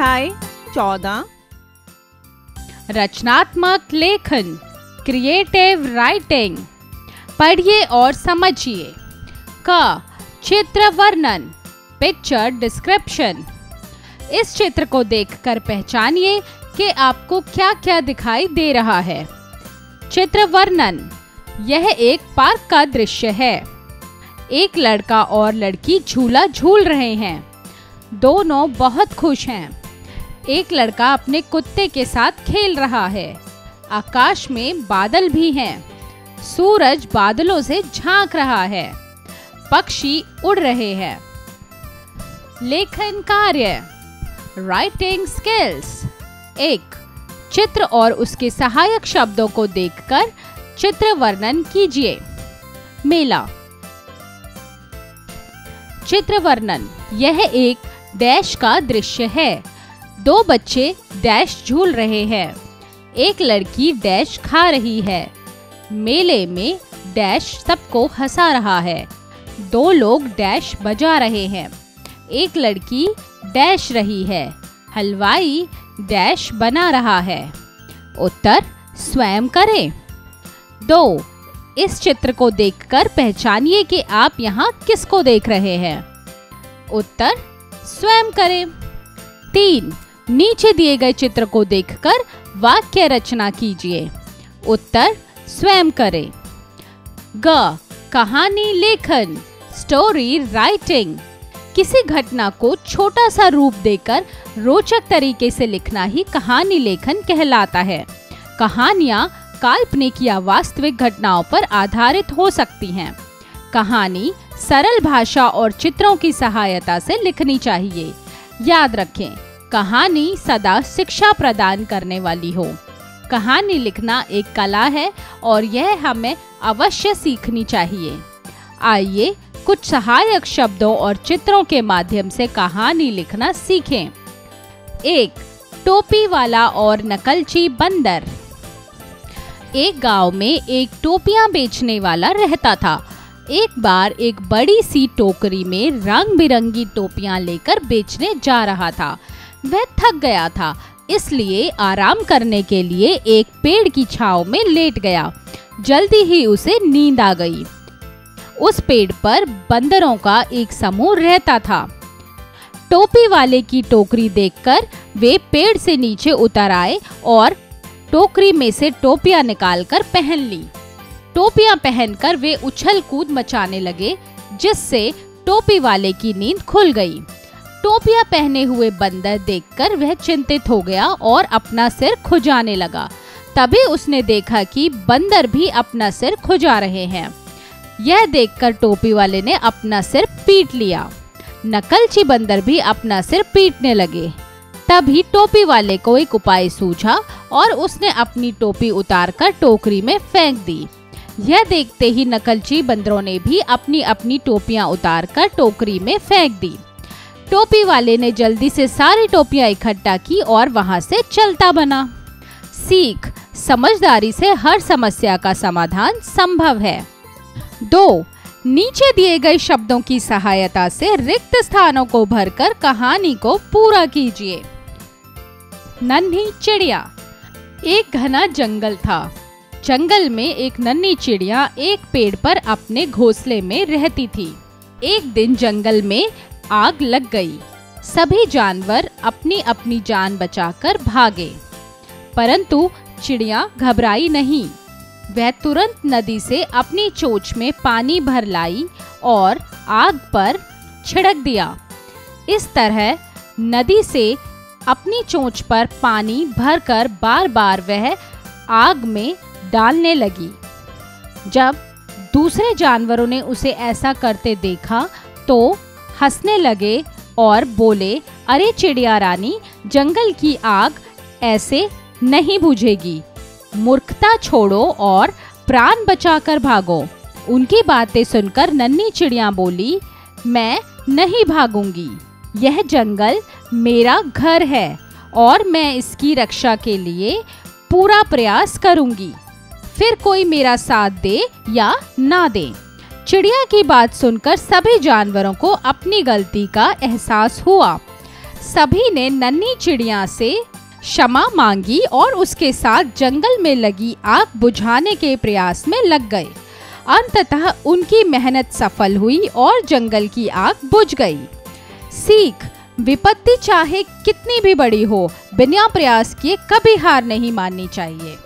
अध्याय 14 रचनात्मक लेखन, क्रिएटिव राइटिंग। पढ़िए और समझिए। क, चित्र वर्णन, पिक्चर डिस्क्रिप्शन। इस चित्र को देखकर पहचानिए कि आपको क्या क्या दिखाई दे रहा है। चित्र वर्णन, यह एक पार्क का दृश्य है। एक लड़का और लड़की झूला झूल रहे हैं। दोनों बहुत खुश हैं। एक लड़का अपने कुत्ते के साथ खेल रहा है। आकाश में बादल भी हैं। सूरज बादलों से झांक रहा है। पक्षी उड़ रहे हैं। लेखन कार्य, राइटिंग स्किल्स। 1. चित्र और उसके सहायक शब्दों को देखकर चित्र वर्णन कीजिए। मेला। चित्र वर्णन, यह एक डैश का दृश्य है। 2 बच्चे डैश झूल रहे हैं। एक लड़की डैश खा रही है। मेले में डैश सबको हंसा रहा है। 2 लोग डैश बजा रहे हैं। एक लड़की डैश रही है। हलवाई डैश बना रहा है। उत्तर स्वयं करें। 2. इस चित्र को देखकर पहचानिए कि आप यहाँ किसको देख रहे हैं। उत्तर स्वयं करें। 3. नीचे दिए गए चित्र को देखकर वाक्य रचना कीजिए। उत्तर स्वयं करें। ग, कहानी लेखन, स्टोरी राइटिंग। किसी घटना को छोटा सा रूप देकर रोचक तरीके से लिखना ही कहानी लेखन कहलाता है। कहानियाँ काल्पनिक या वास्तविक घटनाओं पर आधारित हो सकती हैं। कहानी सरल भाषा और चित्रों की सहायता से लिखनी चाहिए। याद रखें, कहानी सदा शिक्षा प्रदान करने वाली हो। कहानी लिखना एक कला है और यह हमें अवश्य सीखनी चाहिए। आइए कुछ सहायक शब्दों और चित्रों के माध्यम से कहानी लिखना सीखें। 1. टोपी वाला और नकलची बंदर। एक गांव में एक टोपियां बेचने वाला रहता था। एक बार एक बड़ी सी टोकरी में रंग बिरंगी टोपियां लेकर बेचने जा रहा था। वह थक गया था, इसलिए आराम करने के लिए एक पेड़ की छांव में लेट गया। जल्दी ही उसे नींद आ गई। उस पेड़ पर बंदरों का एक समूह रहता था। टोपी वाले की टोकरी देखकर वे पेड़ से नीचे उतर आए और टोकरी में से टोपियां निकालकर पहन ली। टोपियां पहनकर वे उछल कूद मचाने लगे, जिससे टोपी वाले की नींद खुल गई। टोपियां पहने हुए बंदर देखकर वह चिंतित हो गया और अपना सिर खुजाने लगा। तभी उसने देखा कि बंदर भी अपना सिर खुजा रहे हैं। यह देखकर टोपी वाले ने अपना सिर पीट लिया। नकलची बंदर भी अपना सिर पीटने लगे। तभी टोपी वाले को एक उपाय सूझा और उसने अपनी टोपी उतारकर टोकरी में फेंक दी। यह देखते ही नकलची बंदरों ने भी अपनी अपनी टोपियां उतारकर टोकरी में फेंक दी। टोपी वाले ने जल्दी से सारी टोपियां इकट्ठा की और वहां से चलता बना। सीख, समझदारी से हर समस्या का समाधान संभव है। 2. नीचे दिए गए शब्दों की सहायता से रिक्त स्थानों को भरकर कहानी को पूरा कीजिए। नन्ही चिड़िया। एक घना जंगल था। जंगल में एक नन्ही चिड़िया एक पेड़ पर अपने घोंसले में रहती थी। एक दिन जंगल में आग लग गई। सभी जानवर अपनी अपनी जान बचाकर भागे, परंतु चिड़िया घबराई नहीं। वह तुरंत नदी से अपनी चोंच में पानी भर लाई और आग पर छिड़क दिया। इस तरह नदी से अपनी चोंच पर पानी भरकर बार बार वह आग में डालने लगी। जब दूसरे जानवरों ने उसे ऐसा करते देखा तो हंसने लगे और बोले, अरे चिड़िया रानी, जंगल की आग ऐसे नहीं बुझेगी। मूर्खता छोड़ो और प्राण बचाकर भागो। उनकी बातें सुनकर नन्ही चिड़िया बोली, मैं नहीं भागूंगी। यह जंगल मेरा घर है और मैं इसकी रक्षा के लिए पूरा प्रयास करूंगी, फिर कोई मेरा साथ दे या ना दे। चिड़िया की बात सुनकर सभी जानवरों को अपनी गलती का एहसास हुआ। सभी ने नन्ही चिड़िया से क्षमा मांगी और उसके साथ जंगल में लगी आग बुझाने के प्रयास में लग गए। अंततः उनकी मेहनत सफल हुई और जंगल की आग बुझ गई। सीख: विपत्ति चाहे कितनी भी बड़ी हो, बिना प्रयास किए कभी हार नहीं माननी चाहिए।